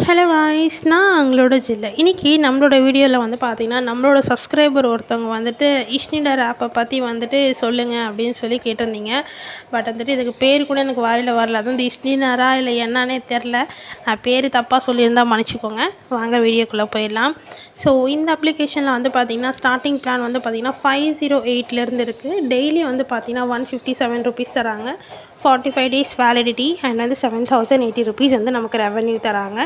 Hello guys, நான் உங்களோட ஜில்லை. இன்றைக்கி நம்மளோட வீடியோவில் வந்து பார்த்திங்கன்னா நம்மளோட சப்ஸ்கிரைபர் ஒருத்தவங்க வந்துட்டு இஷ்னிடர் ஆப்பை பற்றி வந்துட்டு சொல்லுங்கள் அப்படின்னு சொல்லி கேட்டிருந்தீங்க. பட் வந்துட்டு இதுக்கு பேர் கூட எனக்கு வாயில் வரல. அது வந்து இஷ்னிடரா இல்லை என்னன்னே தெரில. பேர் தப்பாக சொல்லியிருந்தால் மன்னிச்சிக்கோங்க. வாங்க வீடியோக்குள்ளே போயிடலாம். ஸோ இந்த அப்ளிகேஷனில் வந்து பார்த்திங்கன்னா ஸ்டார்டிங் பிளான் வந்து பார்த்திங்கன்னா 508 இருக்குது. டெய்லி வந்து பார்த்திங்கன்னா 157 ருபீஸ் தராங்க. 45 days வேலிடிட்டி அண்ட் வந்து 7080 ருபீஸ் வந்து நமக்கு ரெவன்யூ தராங்க.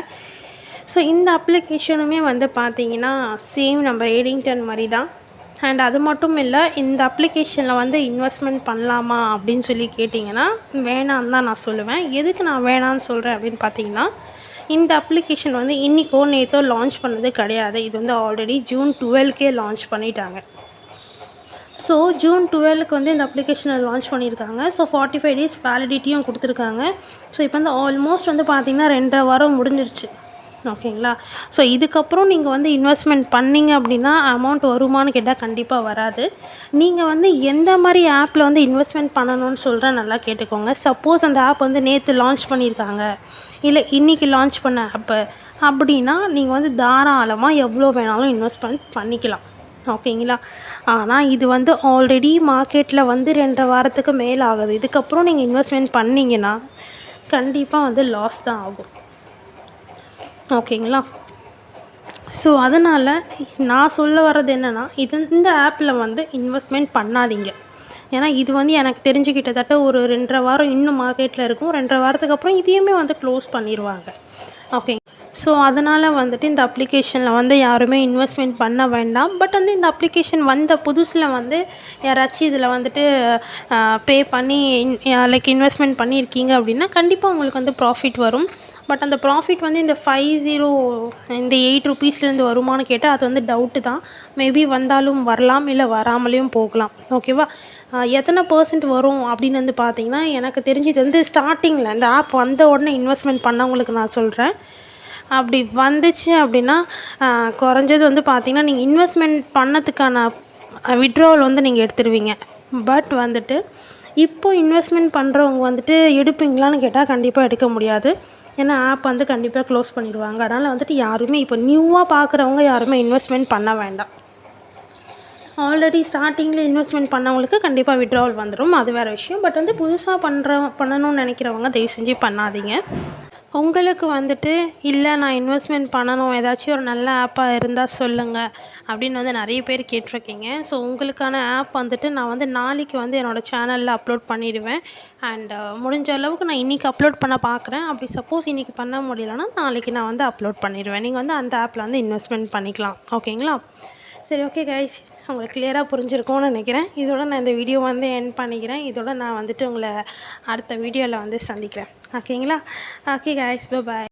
ஸோ இந்த அப்ளிகேஷனுமே வந்து பார்த்தீங்கன்னா சேம் நம்ம ஏடிங்டன் மாதிரி தான். அண்ட் அது மட்டும் இல்லை, இந்த அப்ளிகேஷனில் வந்து இன்வெஸ்ட்மெண்ட் பண்ணலாமா அப்படின்னு சொல்லி கேட்டிங்கன்னா வேணான்னு தான் நான் சொல்லுவேன். எதுக்கு நான் வேணான்னு சொல்கிறேன் அப்படின்னு பார்த்தீங்கன்னா, இந்த அப்ளிகேஷன் வந்து இன்றைக்கோ நேற்றோ லான்ச் பண்ணது கிடையாது. இது வந்து ஆல்ரெடி June 12 லான்ச் பண்ணிட்டாங்க. ஸோ June 12 வந்து இந்த அப்ளிகேஷனை லான்ச் பண்ணியிருக்காங்க. ஸோ 45 days வேலிடிட்டியும் கொடுத்துருக்காங்க. ஸோ இப்போ வந்து ஆல்மோஸ்ட் வந்து பார்த்திங்கன்னா 2.5 வாரம் முடிஞ்சிருச்சு. ஓகேங்களா? ஸோ இதுக்கப்புறம் நீங்கள் வந்து இன்வெஸ்ட்மெண்ட் பண்ணிங்க அப்படின்னா அமௌண்ட் வருமானு கேட்டால் கண்டிப்பாக வராது. நீங்கள் வந்து எந்த மாதிரி ஆப்பில் வந்து இன்வெஸ்ட்மெண்ட் பண்ணணும்னு சொல்கிறேன், நல்லா கேட்டுக்கோங்க. சப்போஸ் அந்த ஆப் வந்து நேற்று லான்ச் பண்ணியிருக்காங்க, இல்லை இன்றைக்கி லான்ச் பண்ண ஆப்பு அப்படின்னா நீங்கள் வந்து தாராளமாக எவ்வளோ வேணாலும் இன்வெஸ்ட்மெண்ட் பண்ணிக்கலாம். ஓகேங்களா? ஆனால் இது வந்து ஆல்ரெடி மார்க்கெட்டில் வந்து 2.5 வாரத்துக்கு மேலே ஆகுது. இதுக்கப்புறம் நீங்கள் இன்வெஸ்ட்மெண்ட் பண்ணிங்கன்னா கண்டிப்பாக வந்து லாஸ் தான் ஆகும். ஓகேங்களா? ஸோ அதனால் நான் சொல்ல வர்றது என்னென்னா, இந்த ஆப்பில் வந்து இன்வெஸ்ட்மெண்ட் பண்ணாதீங்க. ஏன்னா இது வந்து எனக்கு தெரிஞ்சு கிட்டத்தட்ட ஒரு 2.5 வாரம் இன்னும் மார்க்கெட்டில் இருக்கும். 2.5 வாரத்துக்கு அப்புறம் இதையுமே வந்து க்ளோஸ் பண்ணிடுவாங்க. ஓகே. ஸோ அதனால் வந்துட்டு இந்த அப்ளிகேஷனில் வந்து யாருமே இன்வெஸ்ட்மெண்ட் பண்ண வேண்டாம். பட் வந்து இந்த அப்ளிகேஷன் வந்த புதுசில் வந்து யாராச்சும் இதில் வந்துட்டு பே பண்ணி லைக் இன்வெஸ்ட்மெண்ட் பண்ணியிருக்கீங்க அப்படின்னா கண்டிப்பாக உங்களுக்கு வந்து ப்ராஃபிட் வரும். பட் அந்த ப்ராஃபிட் வந்து இந்த 8 ருபீஸ்லேருந்து வருமானு கேட்டால் அது வந்து டவுட்டு தான். மேபி வந்தாலும் வரலாம், இல்லை வராமலேயும் போகலாம். ஓகேவா? எத்தனை % வரும் அப்படின்னு வந்து பார்த்தீங்கன்னா, எனக்கு தெரிஞ்சு இது வந்து ஸ்டார்டிங்கில் இந்த ஆப் வந்த உடனே இன்வெஸ்ட்மெண்ட் பண்ணவங்களுக்கு நான் சொல்கிறேன். அப்படி வந்துச்சு அப்படின்னா குறைஞ்சது வந்து பார்த்தீங்கன்னா நீங்கள் இன்வெஸ்ட்மெண்ட் பண்ணதுக்கான விட்ராவல் வந்து நீங்கள் எடுத்துருவீங்க. பட் வந்துட்டு இப்போ இன்வெஸ்ட்மெண்ட் பண்ணுறவங்க வந்துட்டு எடுப்பீங்களான்னு கேட்டால் கண்டிப்பாக எடுக்க முடியாது. ஏன்னா ஆப் வந்து கண்டிப்பாக க்ளோஸ் பண்ணிடுவாங்க. அதனால் வந்துட்டு யாருமே இப்போ நியூவாக பார்க்குறவங்க யாருமே இன்வெஸ்ட்மெண்ட் பண்ண வேண்டாம். ஆல்ரெடி ஸ்டார்டிங்கில் இன்வெஸ்ட்மெண்ட் பண்ணவங்களுக்கு கண்டிப்பாக விட்ராவல் வந்துடும், அது வேறு விஷயம். பட் வந்து புதுசாக பண்ணணும்னு நினைக்கிறவங்க தயவு செஞ்சு பண்ணாதீங்க. உங்களுக்கு வந்துட்டு இல்லை நான் இன்வெஸ்ட்மெண்ட் பண்ணணும், ஏதாச்சும் ஒரு நல்ல ஆப்பாக இருந்தால் சொல்லுங்கள் அப்படின்னு வந்து நிறைய பேர் கேட்டிருக்கீங்க. ஸோ உங்களுக்கான ஆப் வந்துட்டு நான் வந்து நாளைக்கு வந்து என்னோடய சேனலில் அப்லோட் பண்ணிடுவேன். அண்ட் முடிஞ்ச அளவுக்கு நான் இன்றைக்கி அப்லோட் பண்ண பார்க்குறேன். அப்படி சப்போஸ் இன்றைக்கி பண்ண முடியலன்னா நாளைக்கு நான் வந்து அப்லோட் பண்ணிடுவேன். நீங்கள் வந்து அந்த ஆப்பில் வந்து இன்வெஸ்ட்மெண்ட் பண்ணிக்கலாம். ஓகேங்களா? சரி, ஓகே கைஸ், உங்களுக்கு கிளியராக புரிஞ்சிருக்கும்னு நினைக்கிறேன். இதோட நான் இந்த வீடியோ வந்து எண்ட் பண்ணிக்கிறேன். இதோட நான் வந்துட்டு உங்களை அடுத்த வீடியோவில் வந்து சந்திக்கிறேன். ஓகேங்களா? Okay guys, bye bye.